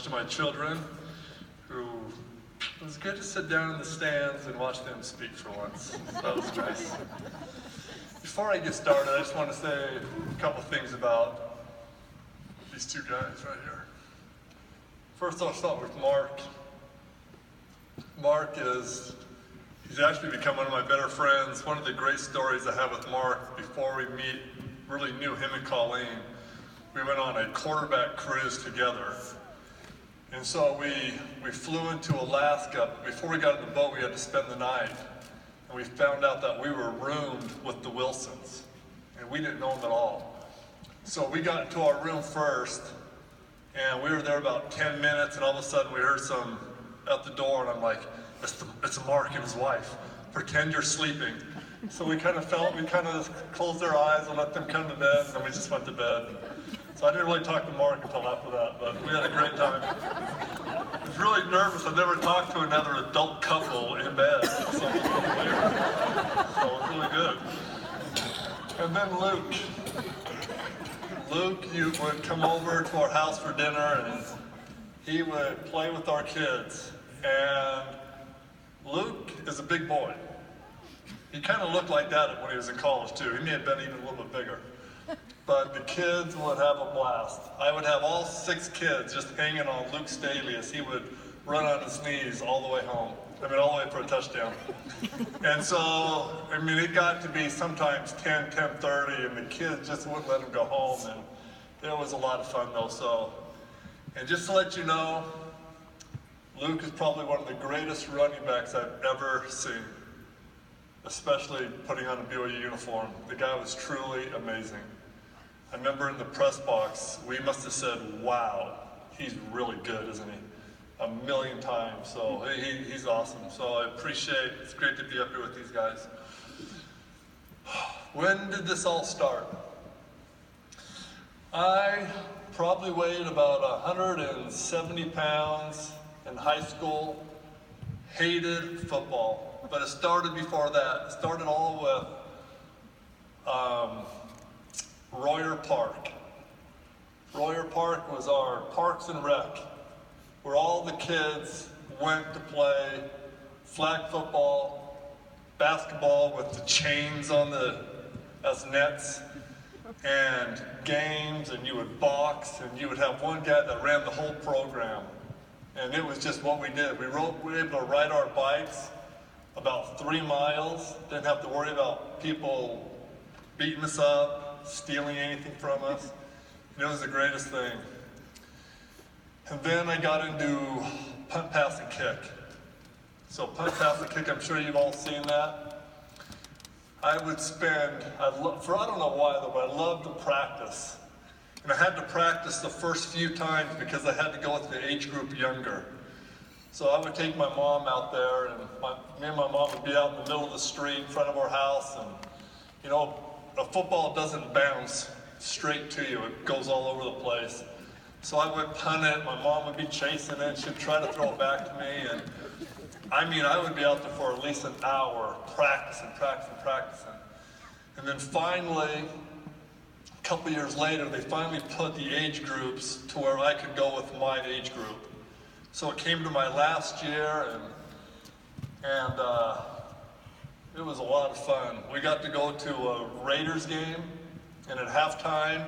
to my children, who it was good to sit down in the stands and watch them speak for once. So that was nice. Before I get started, I just want to say a couple things about these two guys right here. First, I'll start with Mark. He's actually become one of my better friends. One of the great stories I have with Mark, before we really knew him and Colleen, we went on a quarterback cruise together. And so we flew into Alaska. Before we got in the boat, we had to spend the night. And we found out that we were roomed with the Wilsons. And we didn't know them at all. So we got into our room first, and we were there about 10 minutes, and all of a sudden we heard some at the door, and I'm like, it's Mark and his wife. Pretend you're sleeping. So we kind of just closed their eyes and let them come to bed, and then we just went to bed. So I didn't really talk to Mark until after that, but we had a great time. I was really nervous. I've never talked to another adult couple in bed. So it was really good. And then Luke, you would come over to our house for dinner, and he would play with our kids. And Luke is a big boy. He kind of looked like that when he was in college too. He may have been even a little bit bigger. But the kids would have a blast. I would have all 6 kids just hanging on Luke Staley as he would run on his knees all the way home. All the way for a touchdown. And so, it got to be sometimes 10:30, and the kids just wouldn't let him go home. And it was a lot of fun though. So, and just to let you know, Luke is probably one of the greatest running backs I've ever seen, especially putting on a BYU uniform. The guy was truly amazing. I remember in the press box, we must have said, wow, he's really good, isn't he? A million times, so he's awesome. So I appreciate, it's great to be up here with these guys. When did this all start? I probably weighed about 170 pounds in high school, hated football, but it started before that. It started all with Royer Park. Royer Park was our Parks and Rec, where all the kids went to play flag football, basketball with the chains on as nets, and games, and you would box, and you would have one guy that ran the whole program. And it was just what we did. We were able to ride our bikes about 3 miles, didn't have to worry about people beating us up, stealing anything from us. And it was the greatest thing. And then I got into punt, pass, and kick. So punt, pass, and kick, I'm sure you've all seen that. I would spend, I don't know why though, but I loved to practice. And I had to practice the first few times because I had to go with the age group younger. So I would take my mom out there, and me and my mom would be out in the middle of the street in front of our house, and a football doesn't bounce straight to you, it goes all over the place. So I would punt it, my mom would be chasing it, she'd try to throw it back to me, and I would be out there for at least an hour, practicing. And then finally, a couple years later, they finally put the age groups to where I could go with my age group. So it came to my last year, and it was a lot of fun. We got to go to a Raiders game, and at halftime,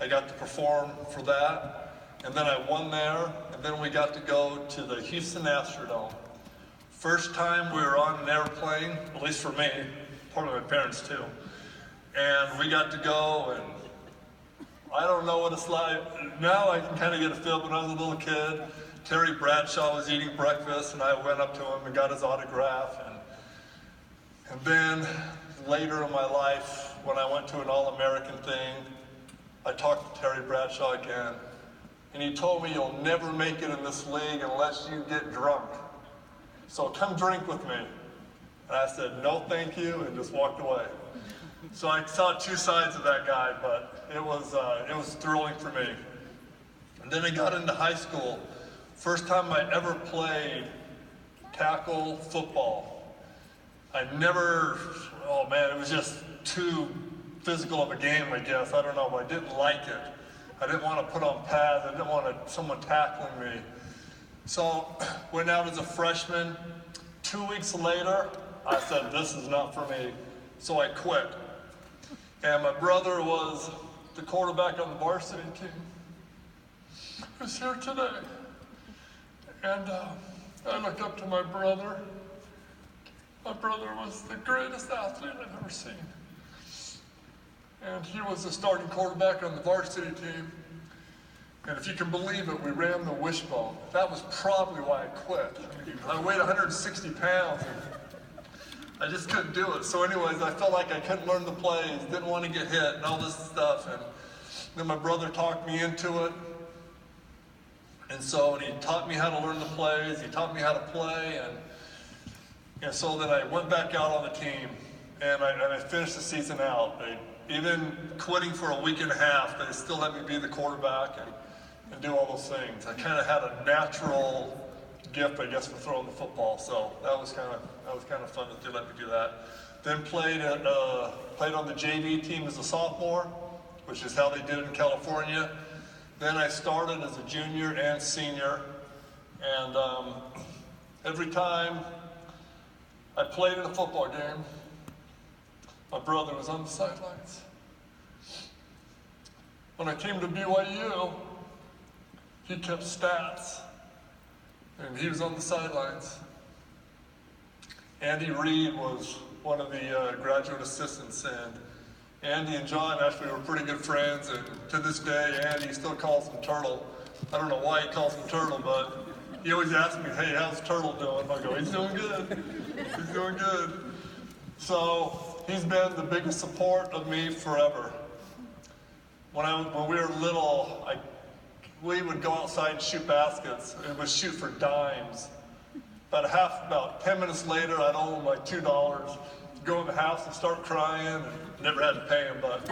I got to perform for that. And then I won there, and then we got to go to the Houston Astrodome. First time we were on an airplane, at least for me, part of my parents too. And we got to go, and I don't know what it's like. Now I can kind of get a feel, but when I was a little kid, Terry Bradshaw was eating breakfast, and I went up to him and got his autograph. And then later in my life, when I went to an All-American thing, I talked to Terry Bradshaw again, and he told me, you'll never make it in this league unless you get drunk. So come drink with me. And I said, no thank you, and just walked away. So I saw 2 sides of that guy, but it was thrilling for me. And then I got into high school. First time I ever played tackle football. it was just too physical of a game, I guess. I don't know, but I didn't like it. I didn't want to put on pads. I didn't want someone tackling me. So went out as a freshman. 2 weeks later, I said, this is not for me. So I quit. And my brother was the quarterback on the varsity team. He was here today. And I looked up to my brother. My brother was the greatest athlete I've ever seen. And he was the starting quarterback on the varsity team. And if you can believe it, we ran the wishbone. That was probably why I quit. I weighed 160 pounds. And I just couldn't do it. So anyways, I felt like I couldn't learn the plays, didn't want to get hit and all this stuff. And then my brother talked me into it. And so he taught me how to learn the plays. He taught me how to play. And so then I went back out on the team. And I finished the season out. Even quitting for a week and a half, they still let me be the quarterback and do all those things. I kind of had a natural gift, I guess, for throwing the football. So that was kind of fun that they let me do that. Then played on the JV team as a sophomore, which is how they did it in California. Then I started as a junior and senior, and every time I played in a football game, my brother was on the sidelines. When I came to BYU, he kept stats, and he was on the sidelines. Andy Reid was one of the graduate assistants, and Andy and John actually were pretty good friends, and to this day, Andy still calls him Turtle. I don't know why he calls him Turtle, but he always asks me, hey, how's Turtle doing? I go, he's doing good. He's doing good. So he's been the biggest support of me forever. When we were little, we would go outside and shoot baskets. It would shoot for dimes. About 10 minutes later, I'd owe him like $2. Go in the house and start crying. And never had to pay him, but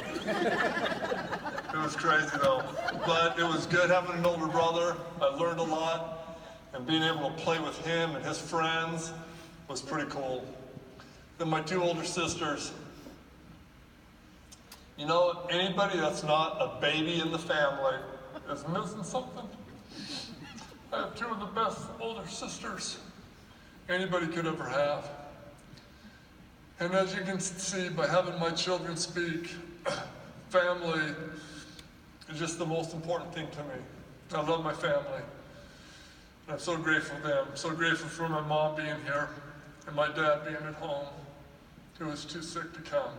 it was crazy though. But it was good having an older brother. I learned a lot, and being able to play with him and his friends was pretty cool. Then my two older sisters. You know, anybody that's not a baby in the family is missing something. I have two of the best older sisters anybody could ever have. And as you can see by having my children speak, family is just the most important thing to me. I love my family. And I'm so grateful for them. I'm so grateful for my mom being here and my dad being at home, who was too sick to come.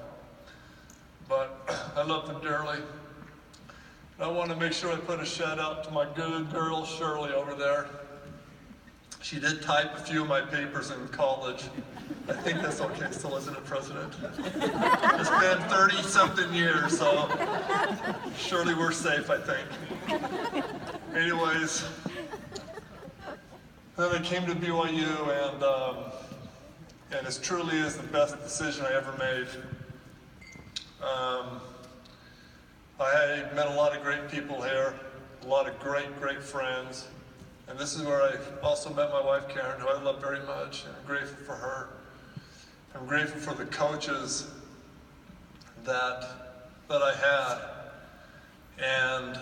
But I love them dearly. And I want to make sure I put a shout out to my good girl, Shirley, over there. She did type a few of my papers in college. I think that's okay still, isn't it, President? It's been 30-something years, so surely we're safe, I think. Anyways, then I came to BYU, and it truly is the best decision I ever made. I met a lot of great people here, a lot of great friends. And this is where I also met my wife, Karen, who I love very much, and I'm grateful for her. I'm grateful for the coaches that I had, and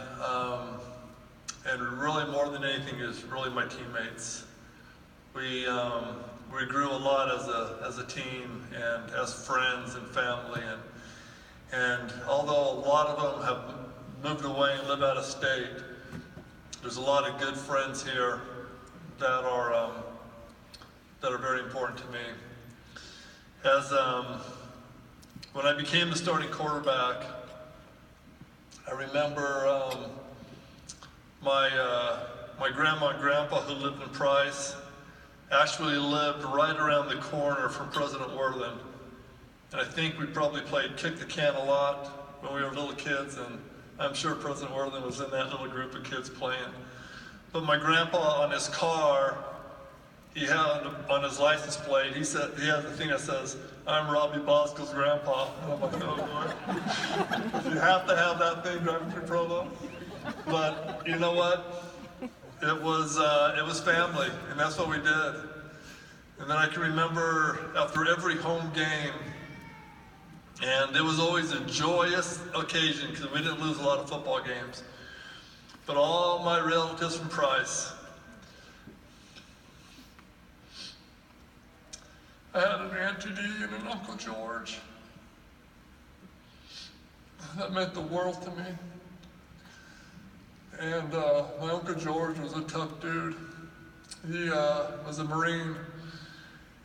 really more than anything is really my teammates. We grew a lot as a team and as friends and family, and although a lot of them have moved away and live out of state, there's a lot of good friends here that are very important to me. When I became the starting quarterback, I remember my grandma and grandpa, who lived in Price, actually lived right around the corner from President Worthen. And I think we probably played kick the can a lot when we were little kids, and I'm sure President Worthen was in that little group of kids playing. But my grandpa, on his car, he had on his license plate, he has a thing that says, "I'm Robbie Bosco's grandpa." And I'm like, oh boy. You have to have that thing driving through Provo. But you know what? It was family, and that's what we did. And then I can remember after every home game, and it was always a joyous occasion because we didn't lose a lot of football games. but all my relatives from Price. I had an Auntie Dee and an Uncle George. That meant the world to me. And my Uncle George was a tough dude. He was a Marine.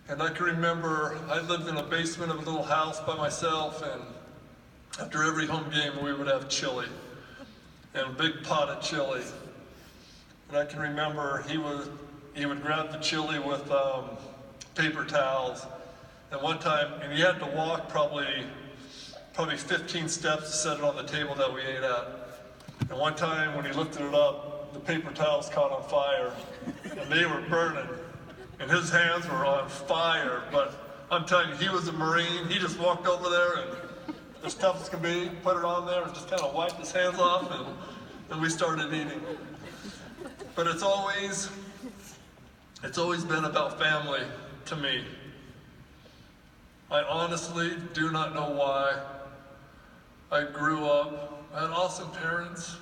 And I can remember I lived in a basement of a little house by myself, and after every home game we would have chili, and a big pot of chili. And I can remember he would grab the chili with paper towels. And one time, and he had to walk probably 15 steps to set it on the table that we ate at. And one time when he lifted it up, the paper towels caught on fire, and they were burning. And his hands were on fire, but I'm telling you, he was a Marine. He just walked over there and, as tough as can be, put it on there and just kind of wiped his hands off, and we started eating. But it's always been about family to me. I honestly do not know why. I grew up, I had awesome parents,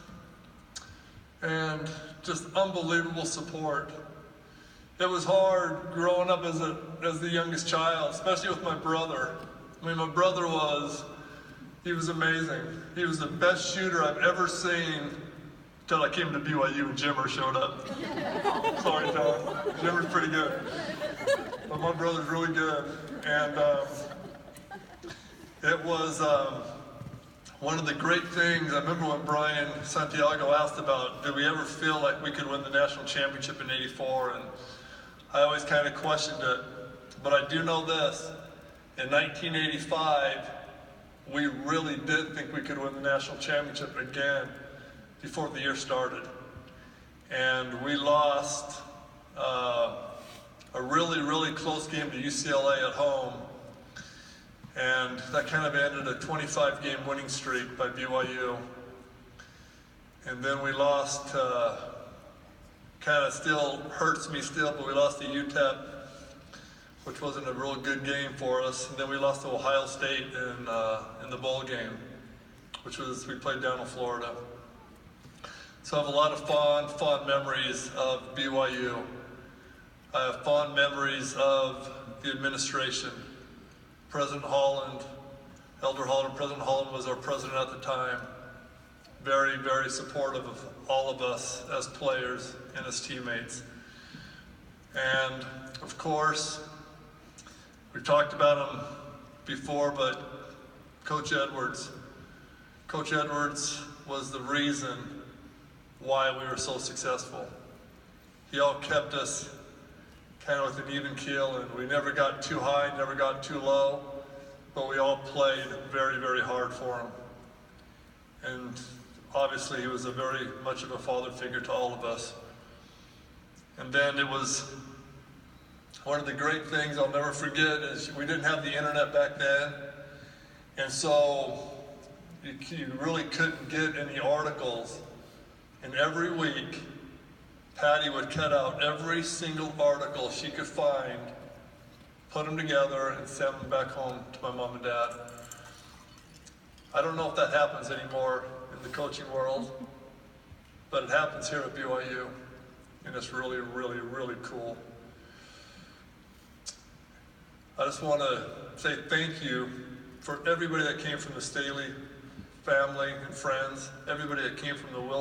and just unbelievable support. It was hard growing up as the youngest child, especially with my brother. I mean, my brother he was amazing. He was the best shooter I've ever seen until I came to BYU and Jimmer showed up. Sorry, John. Jimmer's pretty good. But my brother's really good. And it was one of the great things. I remember when Brian Santiago asked about, did we ever feel like we could win the national championship in '84? And I always kind of questioned it. But I do know this. In 1985, we really did think we could win the national championship again before the year started. And we lost a really, really close game to UCLA at home. And that kind of ended a 25-game winning streak by BYU. And then we lost, kind of still hurts me still, but we lost to UTEP, which wasn't a real good game for us. And then we lost to Ohio State in the bowl game, we played down in Florida. So I have a lot of fond memories of BYU. I have fond memories of the administration. President Holland, Elder Holland, President Holland was our president at the time. Very, very supportive of all of us as players and as teammates. And of course, we've talked about him before, but Coach Edwards. Coach Edwards was the reason why we were so successful. He all kept us kind of with an even keel, and we never got too high, never got too low, but we all played very, very hard for him. And obviously he was very much of a father figure to all of us. And then it was one of the great things I'll never forget is we didn't have the internet back then, and so you really couldn't get any articles. And every week, Patty would cut out every single article she could find, put them together, and send them back home to my mom and dad. I don't know if that happens anymore in the coaching world, but it happens here at BYU, and it's really, really, really cool. I just want to say thank you for everybody that came from the Staley family and friends, everybody that came from the Will